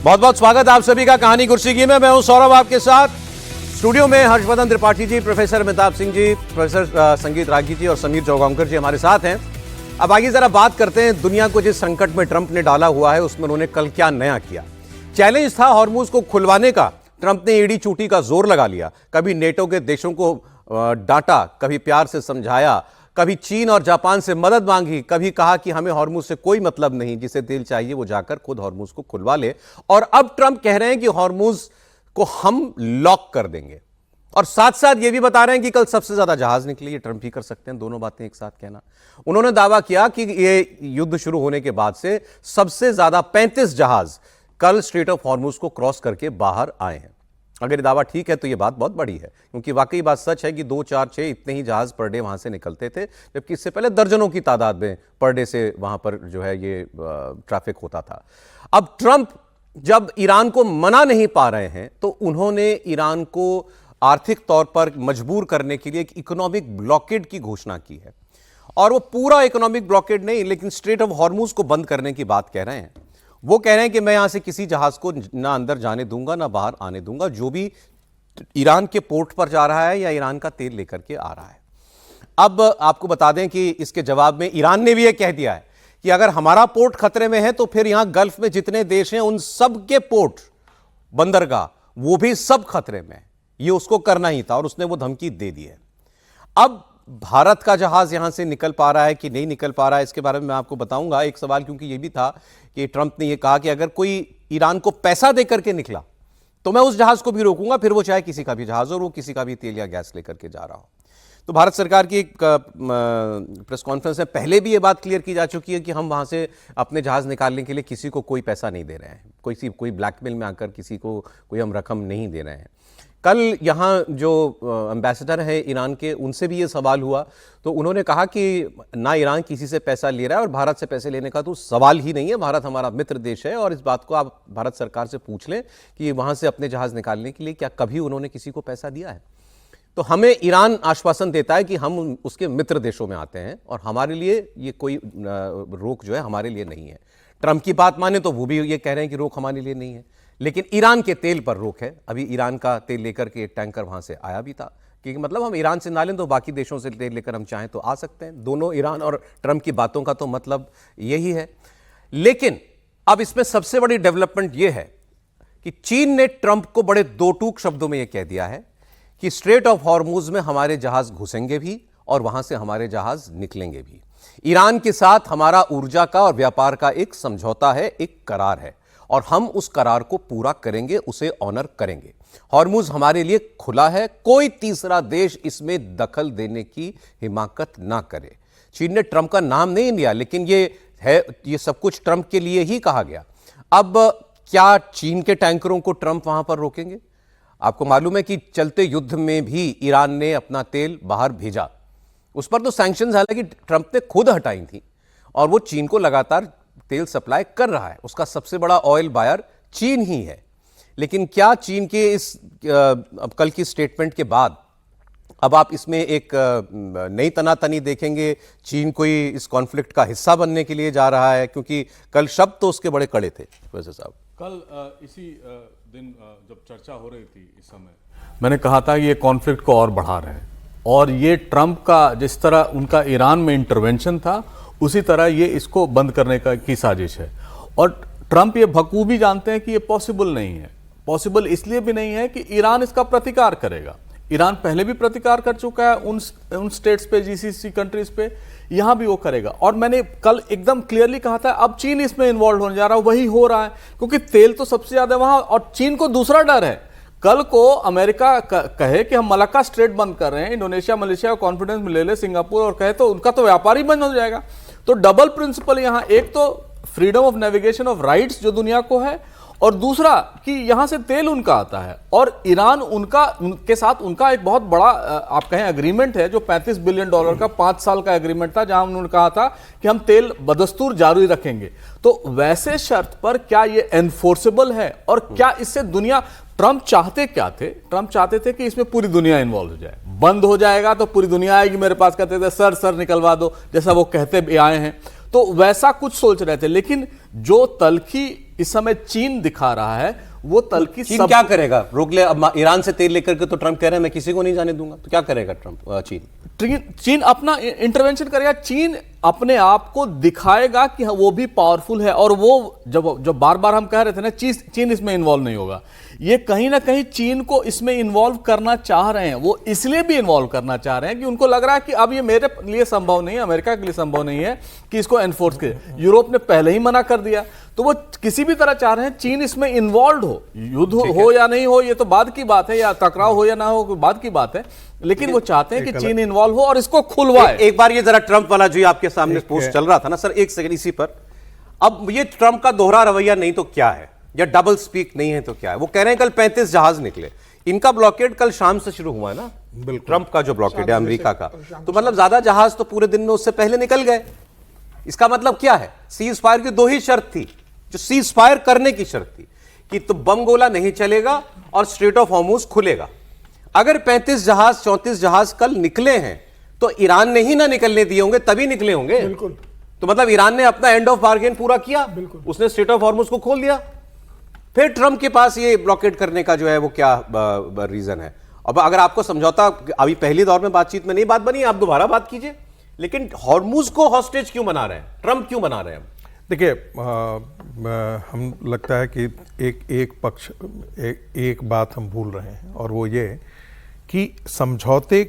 बहुत बहुत स्वागत आप सभी का कहानी कुर्सी में। मैं हूं सौरभ आपके साथ। स्टूडियो में हर्षवर्धन त्रिपाठी जी, प्रोफेसर अमिताभ सिंह जी, प्रोफेसर संगीत रागी जी और समीर चौगांवकर जी हमारे साथ हैं। अब आगे जरा बात करते हैं दुनिया को जिस संकट में ट्रंप ने डाला हुआ है उसमें उन्होंने कल क्या नया किया। चैलेंज था हॉर्मुज को खुलवाने का, ट्रंप ने ईडी चूटी का जोर लगा लिया। कभी नेटो के देशों को डांटा, कभी प्यार से समझाया, कभी चीन और जापान से मदद मांगी, कभी कहा कि हमें हॉर्मुज से कोई मतलब नहीं, जिसे तेल चाहिए वो जाकर खुद हॉर्मुज को खुलवा ले। और अब ट्रंप कह रहे हैं कि हॉर्मुज को हम लॉक कर देंगे और साथ साथ ये भी बता रहे हैं कि कल सबसे ज्यादा जहाज निकले। ये ट्रंप ही कर सकते हैं दोनों बातें एक साथ कहना। उन्होंने दावा किया कि ये युद्ध शुरू होने के बाद से सबसे ज्यादा 35 जहाज कल स्ट्रेट ऑफ हॉर्मुज को क्रॉस करके बाहर आए हैं। अगर ये दावा ठीक है तो ये बात बहुत बड़ी है, क्योंकि वाकई बात सच है कि 2, 4, 6 इतने ही जहाज पर डे वहां से निकलते थे, जबकि इससे पहले दर्जनों की तादाद में पर डे से वहां पर जो है ये ट्रैफिक होता था। अब ट्रंप जब ईरान को मना नहीं पा रहे हैं तो उन्होंने ईरान को आर्थिक तौर पर मजबूर करने के लिए एक इकोनॉमिक ब्लॉकेड की घोषणा की है। और वो पूरा इकोनॉमिक ब्लॉकेड नहीं, लेकिन स्ट्रेट ऑफ हॉर्मुज को बंद करने की बात कह रहे हैं। वो कह रहे हैं कि मैं यहां से किसी जहाज को ना अंदर जाने दूंगा ना बाहर आने दूंगा, जो भी ईरान के पोर्ट पर जा रहा है या ईरान का तेल लेकर के आ रहा है। अब आपको बता दें कि इसके जवाब में ईरान ने भी यह कह दिया है कि अगर हमारा पोर्ट खतरे में है तो फिर यहां गल्फ में जितने देश हैं उन सब के पोर्ट, बंदरगाह, वो भी सब खतरे में है। ये उसको करना ही था और उसने वो धमकी दे दी है। अब भारत का जहाज यहां से निकल पा रहा है कि नहीं निकल पा रहा है, इसके बारे में मैं आपको बताऊंगा। एक सवाल क्योंकि यह भी था कि ट्रंप ने यह कहा कि अगर कोई ईरान को पैसा देकर के निकला तो मैं उस जहाज को भी रोकूंगा, फिर वो चाहे किसी का भी जहाज हो, वो किसी का भी तेल या गैस लेकर के जा रहा हो। तो भारत सरकार की एक प्रेस कॉन्फ्रेंस में पहले भी ये बात क्लियर की जा चुकी है कि हम वहां से अपने जहाज निकालने के लिए किसी को कोई पैसा नहीं दे रहे हैं, कोई ब्लैकमेल में आकर किसी को कोई हम रकम नहीं दे रहे हैं। कल यहाँ जो एम्बेसडर है ईरान के, उनसे भी ये सवाल हुआ तो उन्होंने कहा कि ना ईरान किसी से पैसा ले रहा है और भारत से पैसे लेने का तो सवाल ही नहीं है। भारत हमारा मित्र देश है और इस बात को आप भारत सरकार से पूछ लें कि वहाँ से अपने जहाज़ निकालने के लिए क्या कभी उन्होंने किसी को पैसा दिया है। तो हमें ईरान आश्वासन देता है कि हम उसके मित्र देशों में आते हैं और हमारे लिए ये कोई रोक जो है हमारे लिए नहीं है। ट्रंप की बात माने तो वो भी ये कह रहे हैं कि रोक हमारे लिए नहीं है, लेकिन ईरान के तेल पर रोक है। अभी ईरान का तेल लेकर के एक टैंकर वहां से आया भी था, क्योंकि मतलब हम ईरान से ना लें तो बाकी देशों से तेल लेकर हम चाहें तो आ सकते हैं। दोनों ईरान और ट्रंप की बातों का तो मतलब यही है। लेकिन अब इसमें सबसे बड़ी डेवलपमेंट यह है कि चीन ने ट्रंप को बड़े दो टूक शब्दों में यह कह दिया है कि स्ट्रेट ऑफ हॉर्मुज में हमारे जहाज घुसेंगे भी और वहां से हमारे जहाज निकलेंगे भी। ईरान के साथ हमारा ऊर्जा का और व्यापार का एक समझौता है, एक करार है और हम उस करार को पूरा करेंगे, उसे ऑनर करेंगे। हॉर्मुज हमारे लिए खुला है, कोई तीसरा देश इसमें दखल देने की हिमाकत ना करे। चीन ने ट्रंप का नाम नहीं लिया, लेकिन ये सब कुछ ट्रंप के लिए ही कहा गया। अब क्या चीन के टैंकरों को ट्रंप वहां पर रोकेंगे? आपको मालूम है कि चलते युद्ध में भी ईरान ने अपना तेल बाहर भेजा। उस पर तो सैंक्शंस हालांकि ट्रंप ने खुद हटाई थी और वो चीन को लगातार तेल सप्लाई कर रहा है। उसका सबसे बड़ा ऑयल बायर चीन ही है। लेकिन क्या चीन के इस अब कल की स्टेटमेंट के बाद अब आप इसमें एक नई तनातनी देखेंगे? चीन कोई इस कॉन्फ्लिक्ट का हिस्सा बनने के लिए जा रहा है? क्योंकि कल शब्द तो उसके बड़े कड़े थे। वैसे साहब, कल इसी दिन जब चर्चा हो रही थी, इस समय मैंने कहा था कि ये कॉन्फ्लिक्ट को और बढ़ा रहे हैं और ये ट्रंप का जिस तरह उनका ईरान में इंटरवेंशन था उसी तरह ये इसको बंद करने की साजिश है। और ट्रंप ये बखूबी जानते हैं कि ये पॉसिबल नहीं है। पॉसिबल इसलिए भी नहीं है कि ईरान इसका प्रतिकार करेगा। ईरान पहले भी प्रतिकार कर चुका है उन स्टेट्स पे, जीसीसी कंट्रीज पे, यहां भी वो करेगा। और मैंने कल एकदम क्लियरली कहा था अब चीन इसमें इन्वॉल्व होने जा रहा है, वही हो रहा है, क्योंकि तेल तो सबसे ज्यादा वहां। और चीन को दूसरा डर है, कल को अमेरिका कहे कि हम मलाक्का स्ट्रेट बंद कर रहे हैं, इंडोनेशिया मलेशिया को कॉन्फिडेंस में ले ले, सिंगापुर, और कहे तो उनका तो व्यापार ही बंद हो जाएगा। तो डबल प्रिंसिपल यहां, एक तो freedom of navigation of rights जो दुनिया को है, और दूसरा कि यहां से तेल उनका आता है और ईरान उनके साथ उनका एक बहुत बड़ा आप कहें एग्रीमेंट है जो $35 बिलियन का 5 साल का एग्रीमेंट था, जहां उन्होंने कहा था कि हम तेल बदस्तूर जारी रखेंगे। तो वैसे शर्त पर क्या ये एनफोर्सेबल है? और क्या इससे दुनिया, ट्रंप चाहते क्या थे? ट्रंप चाहते थे कि इसमें पूरी दुनिया इन्वॉल्व हो जाए। बंद हो जाएगा तो पूरी दुनिया आएगी मेरे पास, कहते थे सर निकलवा दो, जैसा वो कहते भी आए हैं। तो वैसा कुछ सोच रहे थे। लेकिन जो तलखी इस समय चीन दिखा रहा है वो तल की चीन क्या करेगा? रोक ले, अब ईरान से तेल लेकर के तो ट्रंप कह रहे हैं मैं किसी को नहीं जाने दूंगा, तो क्या करेगा ट्रंप? चीन अपना इंटरवेंशन करेगा, चीन अपने आप को दिखाएगा कि वो भी पावरफुल है। और वो जब बार बार हम कह रहे थे ना चीन इसमें इन्वॉल्व नहीं होगा, ये कहीं ना कहीं चीन को इसमें इन्वॉल्व करना चाह रहे हैं। वो इसलिए भी इन्वॉल्व करना चाह रहे हैं कि उनको लग रहा है कि अब ये मेरे लिए संभव नहीं है, अमेरिका के लिए संभव नहीं है कि इसको एनफोर्स करे। यूरोप ने पहले ही मना कर दिया, तो वो किसी भी तरह चाह रहे हैं चीन इसमें इन्वॉल्व हो, युद्ध हो या नहीं हो ये तो बाद की बात है, या टकराव हो या ना हो बाद की बात है, लेकिन वो चाहते हैं कि चीन इन्वॉल्व हो और इसको खुलवाए। एक बार ये जरा ट्रंप वाला जो आपके सामने पोस्ट चल रहा था ना सर, एक सेकंड इसी पर, अब ये ट्रंप का दोहरा रवैया नहीं तो क्या है, या डबल स्पीक नहीं है तो क्या है? वो कह रहे हैं कल 35 जहाज निकले, इनका ब्लॉकेड कल शाम से शुरू हुआ है ना, ट्रंप का जो ब्लॉकेड है अमेरिका का, तो मतलब ज्यादा जहाज तो पूरे दिन में उससे पहले निकल गए। इसका मतलब क्या है? सीज फायर की दो ही शर्त थी, जो सीज फायर करने की शर्त थी कि तो बम गोला नहीं चलेगा और स्ट्रेट ऑफ हॉर्मुज खुलेगा। अगर 35 जहाज 34 जहाज कल निकले हैं तो ईरान ने ही ना निकलने दिए होंगे, तभी निकले होंगे। बिल्कुल। तो मतलब ईरान ने अपना एंड ऑफ बार्गेन पूरा किया, उसने स्ट्रेट ऑफ हॉर्मुज को खोल दिया। फिर ट्रंप के पास ये ब्लॉकेट करने का जो है वो क्या रीजन है? अब अगर आपको समझौता अभी पहली दौर में बातचीत में नहीं बात बनी, आप दोबारा बात कीजिए, लेकिन हॉर्मुज को हॉस्टेज क्यों बना रहे हैं? ट्रंप क्यों बना रहे हैं? देखिए, हम लगता है कि एक पक्ष एक बात हम भूल रहे हैं, और वो ये कि समझौते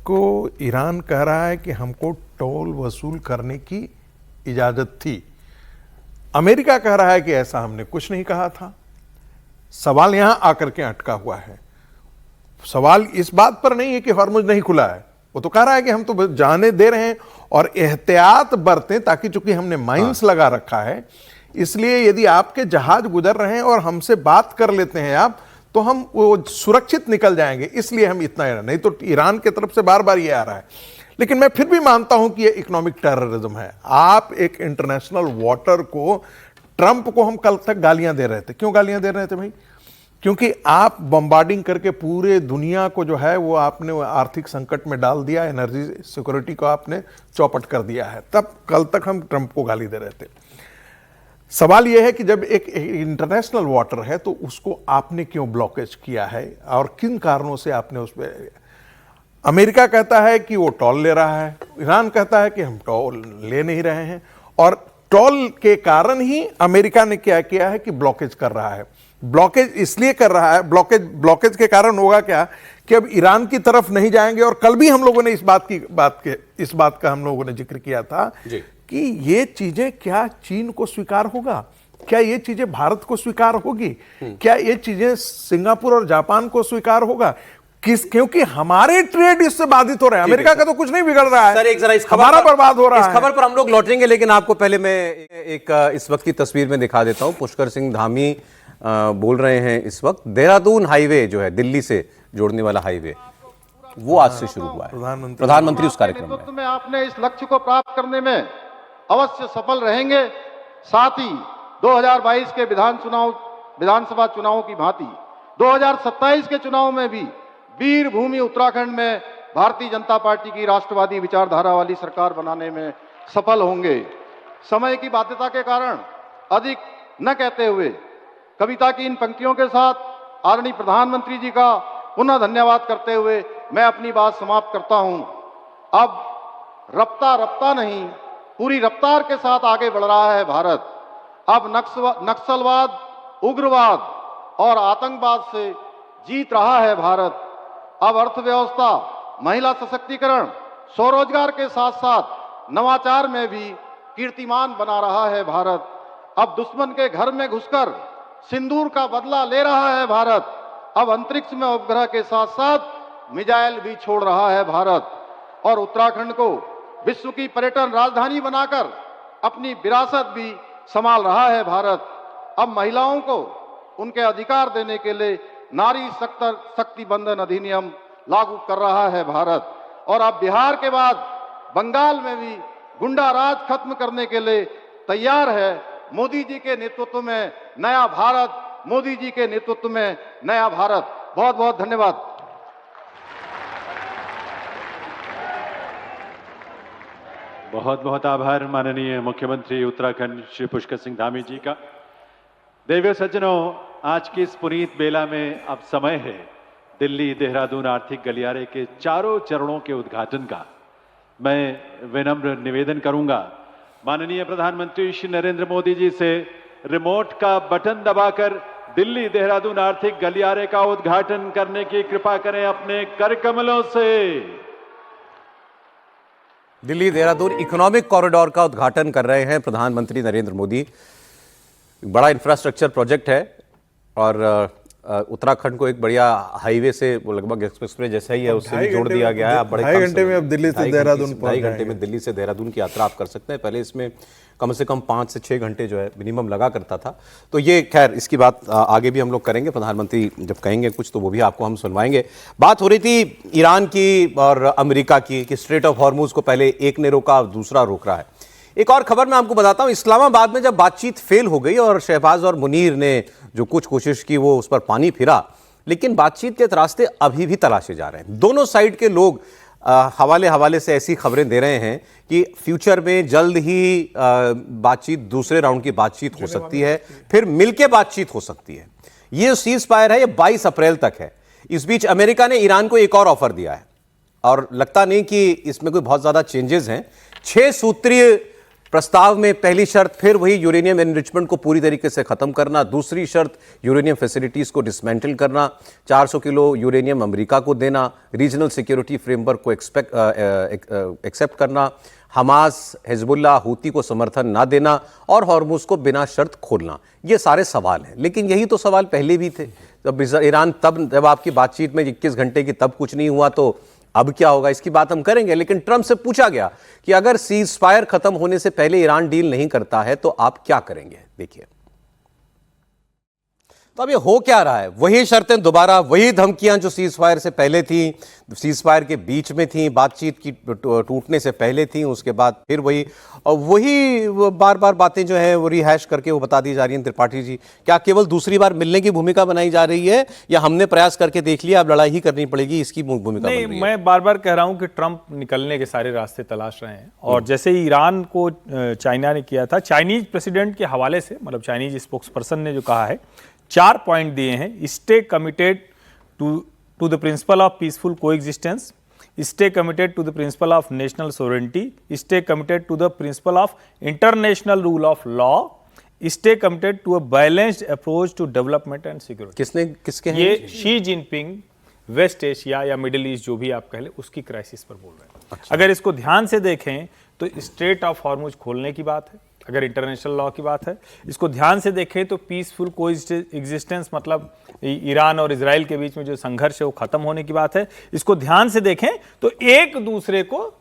को ईरान कह रहा है कि हमको टोल वसूल करने की इजाजत थी। अमेरिका कह रहा है कि ऐसा हमने कुछ नहीं कहा था। सवाल यहां आकर के अटका हुआ है। सवाल इस बात पर नहीं है कि हॉर्मुज नहीं खुला है, वो तो कह रहा है कि हम तो जाने दे रहे हैं और एहतियात बरतें, ताकि चूंकि हमने माइंस लगा रखा है, इसलिए यदि आपके जहाज गुजर रहे हैं और हमसे बात कर लेते हैं आप, तो हम वो सुरक्षित निकल जाएंगे, इसलिए हम इतना, नहीं तो ईरान की तरफ से बार बार ये आ रहा है। लेकिन मैं फिर भी मानता हूं कि ये इकोनॉमिक टेररिज्म है। आप एक इंटरनेशनल वाटर को, ट्रंप को हम कल तक गालियां दे रहे थे। क्यों गालियां दे रहे थे भाई? क्योंकि आप बम्बार्डिंग करके पूरे दुनिया को जो है वो आपने आर्थिक संकट में डाल दिया, एनर्जी सिक्योरिटी को आपने चौपट कर दिया है। तब कल तक हम ट्रंप को गाली दे रहे थे। सवाल यह है कि जब एक इंटरनेशनल वाटर है तो उसको आपने क्यों ब्लॉकेज किया है और किन कारणों से आपने उस पर? अमेरिका कहता है कि वो टोल ले रहा है, ईरान कहता है कि हम टोल ले नहीं रहे हैं, और टोल के कारण ही अमेरिका ने क्या किया है कि ब्लॉकेज कर रहा है। ब्लॉकेज इसलिए कर रहा है, ब्लॉकेज के कारण होगा क्या कि अब ईरान की तरफ नहीं जाएंगे। और कल भी हम लोगों ने इस बात का हम लोगों ने जिक्र किया था कि ये चीजें क्या चीन को स्वीकार होगा, क्या ये चीजें भारत को स्वीकार होगी, क्या ये चीजें सिंगापुर और जापान को स्वीकार होगा? क्योंकि हमारे ट्रेड इससे बाधित हो रहे हैं। अमेरिका का तो कुछ नहीं बिगड़ रहा है सर, एक जरा इस हमारा बर्बाद हो रहा है। इस खबर पर हम लोग लौटेंगे, लेकिन आपको पहले मैं एक इस वक्त की तस्वीर में दिखा देता हूं। पुष्कर सिंह धामी बोल रहे हैं इस वक्त, देहरादून हाईवे जो है दिल्ली से जोड़ने वाला हाईवे, वो आज से शुरू हुआ है। प्रधानमंत्री उस कार्यक्रम में आपने इस लक्ष्य को प्राप्त करने में अवश्य सफल रहेंगे। साथ ही 2022 के विधानसभा चुनावों की भांति 2027 के चुनाव में भी वीर भूमि उत्तराखंड में भारतीय जनता पार्टी की राष्ट्रवादी विचारधारा वाली सरकार बनाने में सफल होंगे। समय की बाध्यता के कारण अधिक न कहते हुए कविता की इन पंक्तियों के साथ आदरणीय प्रधानमंत्री जी का पुनः धन्यवाद करते हुए मैं अपनी बात समाप्त करता हूं। अब रफ्ता नहीं, पूरी रफ्तार के साथ आगे बढ़ रहा है भारत। अब नक्सलवाद, उग्रवाद और आतंकवाद से जीत रहा है भारत। अब अर्थव्यवस्था, महिला सशक्तिकरण, स्वरोजगार के साथ साथ नवाचार में भी कीर्तिमान बना रहा है भारत। अब दुश्मन के घर में घुसकर सिंदूर का बदला ले रहा है भारत। अब अंतरिक्ष में उपग्रह के साथ साथ मिसाइल भी छोड़ रहा है भारत। और उत्तराखंड को विश्व की पर्यटन राजधानी बनाकर अपनी विरासत भी संभाल रहा है भारत। अब महिलाओं को उनके अधिकार देने के लिए नारी शक्ति बंधन अधिनियम लागू कर रहा है भारत। और अब बिहार के बाद बंगाल में भी गुंडा राज खत्म करने के लिए तैयार है। मोदी जी के नेतृत्व में नया भारत, मोदी जी के नेतृत्व में नया भारत। बहुत बहुत धन्यवाद। बहुत बहुत आभार माननीय मुख्यमंत्री उत्तराखंड श्री पुष्कर सिंह धामी जी का। देवियों सज्जनों, आज की इस पुनीत बेला में अब समय है दिल्ली देहरादून आर्थिक गलियारे के चारों चरणों के उद्घाटन का। मैं विनम्र निवेदन करूंगा माननीय प्रधानमंत्री श्री नरेंद्र मोदी जी से रिमोट का बटन दबाकर दिल्ली देहरादून आर्थिक गलियारे का उद्घाटन करने की कृपा करें अपने कर कमलों से। दिल्ली देहरादून इकोनॉमिक कॉरिडोर का उद्घाटन कर रहे हैं प्रधानमंत्री नरेंद्र मोदी। बड़ा इंफ्रास्ट्रक्चर प्रोजेक्ट है और उत्तराखंड को एक बढ़िया हाईवे से, वो लगभग एक्सप्रेसवे जैसा ही है, उससे भी जोड़ दिया गया है। आप बड़े 2.5 घंटे में अब दिल्ली से देहरादून पहुंच जाएंगे। 2.5 घंटे में दिल्ली से देहरादून की यात्रा आप कर सकते हैं। पहले इसमें कम से कम 5 से 6 घंटे जो है मिनिमम लगा करता था। तो ये खैर इसकी बात आगे भी हम लोग करेंगे। प्रधानमंत्री जब कहेंगे कुछ तो वो भी आपको हम सुनवाएंगे। बात हो रही थी ईरान की और अमेरिका की कि स्ट्रेट ऑफ हॉर्मुज को पहले एक ने रोका, दूसरा रोक रहा है। एक और खबर मैं आपको बताता हूं, इस्लामाबाद में जब बातचीत फेल हो गई और शहबाज और मुनीर ने जो कुछ कोशिश की वो उस पर पानी फिरा, लेकिन बातचीत के रास्ते अभी भी तलाशे जा रहे हैं। दोनों साइड के लोग हवाले से ऐसी खबरें दे रहे हैं कि फ्यूचर में जल्द ही बातचीत, दूसरे राउंड की बातचीत हो सकती है, फिर मिलके बातचीत हो सकती है। ये सीज फायर है, ये 22 अप्रैल तक है। इस बीच अमेरिका ने ईरान को एक और ऑफर दिया है और लगता नहीं कि इसमें कोई बहुत ज्यादा चेंजेस हैं। 6 सूत्रीय प्रस्ताव में पहली शर्त फिर वही यूरेनियम एनरिचमेंट को पूरी तरीके से खत्म करना, दूसरी शर्त यूरेनियम फैसिलिटीज को डिसमेंटल करना, 400 किलो यूरेनियम अमेरिका को देना, रीजनल सिक्योरिटी फ्रेमवर्क को एक्सेप्ट करना, हमास, हिजबुल्लाह, हूती को समर्थन ना देना और हॉर्मुज को बिना शर्त खोलना। ये सारे सवाल हैं, लेकिन यही तो सवाल पहले भी थे। जब ईरान, तब जब आपकी बातचीत में 21 घंटे की तब कुछ नहीं हुआ, तो अब क्या होगा इसकी बात हम करेंगे। लेकिन ट्रंप से पूछा गया कि अगर सीज फायर खत्म होने से पहले ईरान डील नहीं करता है तो आप क्या करेंगे। देखिए, तो अब ये हो क्या रहा है, वही शर्तें दोबारा, वही धमकियां जो सीज फायर से पहले थी, सीज फायर के बीच में थी, बातचीत की टूटने से पहले थी, उसके बाद फिर वही, और वही बार बार बातें जो है वो रिहैश करके वो बता दी जा रही हैं। त्रिपाठी जी, क्या केवल दूसरी बार मिलने की भूमिका बनाई जा रही है या हमने प्रयास करके देख लिया, अब लड़ाई ही करनी पड़ेगी, इसकी भूमिका? नहीं, मैं बार बार कह रहा हूं कि ट्रंप निकलने के सारे रास्ते तलाश रहे हैं। और जैसे ही ईरान को चाइना ने किया था, चाइनीज प्रेसिडेंट के हवाले से, मतलब चाइनीज स्पोक्स पर्सन ने जो कहा है, 4 पॉइंट दिए हैं। Stay committed to the principle of peaceful coexistence, stay committed to the principle of national sovereignty, stay committed to the principle of international rule of law, stay committed to a balanced approach to development and security. किसके हैं ये? Xi Jinping West Asia या Middle East जो भी आप कह ले, उसकी क्राइसिस पर बोल रहे हैं। अच्छा। अगर इसको ध्यान से देखें तो स्ट्रेट ऑफ हॉर्मुज खोलने की बात है, अगर इंटरनेशनल लॉ की बात है। इसको ध्यान से देखें तो पीसफुल कोएग्जिस्टेंस, मतलब ईरान और इजराइल के बीच में जो संघर्ष है वो खत्म होने की बात है। इसको ध्यान से देखें तो एक दूसरे को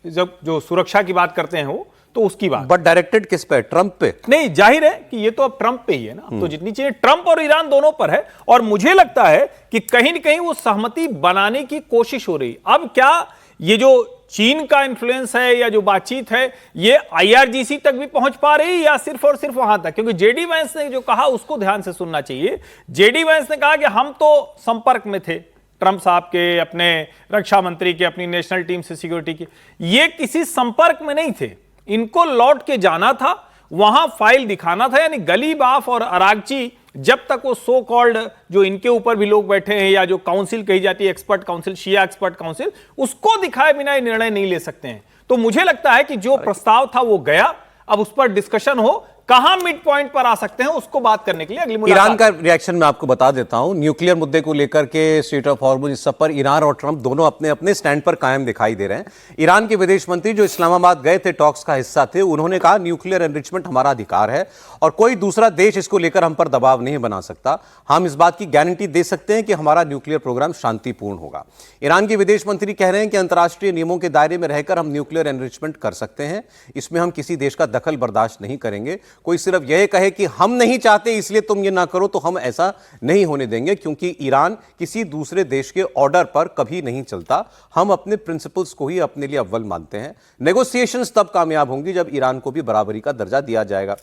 जब जो सुरक्षा की बात करते हैं वो, तो उसकी बात। बट डायरेक्टेड किस पे? ट्रंप पे? नहीं, जाहिर है कि ये तो अब ट्रंप पे ही है ना। तो जितनी चीजें ट्रंप और ईरान दोनों पर है, और मुझे लगता है कि कहीं न कहीं वो सहमति बनाने की कोशिश हो रही। अब क्या ये जो चीन का इन्फ्लुएंस है या जो बातचीत है, ये IRGC तक भी पहुंच पा रही या सिर्फ और सिर्फ वहां तक? क्योंकि जेडी वैंस ने जो कहा उसको ध्यान से सुनना चाहिए। जेडी वैंस ने कहा कि हम तो संपर्क में थे ट्रंप साहब के, अपने रक्षा मंत्री के, अपनी नेशनल टीम से सिक्योरिटी की। ये किसी संपर्क में नहीं थे, इनको लौट के जाना था, वहां फाइल दिखाना था। यानी गलीबाफ और अरागची जब तक वो सो कॉल्ड जो इनके ऊपर भी लोग बैठे हैं, या जो काउंसिल कही जाती है, एक्सपर्ट काउंसिल, शिया एक्सपर्ट काउंसिल, उसको दिखाए बिना ये निर्णय नहीं ले सकते हैं। तो मुझे लगता है कि जो प्रस्ताव था वो गया, अब उस पर डिस्कशन हो, कहां मिड पॉइंट पर आ सकते हैं उसको बात करने के लिए अगली मुलाकात। ईरान का रिएक्शन मैं आपको बता देता हूं। न्यूक्लियर मुद्दे को लेकर के, स्ट्रेट ऑफ हॉर्मुज, इस सब पर ईरान और ट्रंप दोनों अपने अपने स्टैंड पर कायम दिखाई दे रहे हैं। ईरान के विदेश मंत्री जो इस्लामाबाद गए थे, टॉक्स का हिस्सा थे, उन्होंने कहा न्यूक्लियर एनरिचमेंट हमारा अधिकार है और कोई दूसरा देश इसको लेकर हम पर दबाव नहीं बना सकता। हम इस बात की गारंटी दे सकते हैं कि हमारा न्यूक्लियर प्रोग्राम शांतिपूर्ण होगा। ईरान के विदेश मंत्री कह रहे हैं कि अंतर्राष्ट्रीय नियमों के दायरे में रहकर हम न्यूक्लियर एनरिचमेंट कर सकते हैं, इसमें हम किसी देश का दखल बर्दाश्त नहीं करेंगे। कोई सिर्फ यह कहे कि हम नहीं चाहते इसलिए तुम ये ना करो, तो हम ऐसा नहीं होने देंगे, क्योंकि ईरान किसी दूसरे देश के ऑर्डर पर कभी नहीं चलता। हम अपने प्रिंसिपल्स को ही अपने लिए अव्वल मानते हैं। नेगोशिएशंस तब कामयाब होंगी जब ईरान को भी बराबरी का दर्जा दिया जाएगा।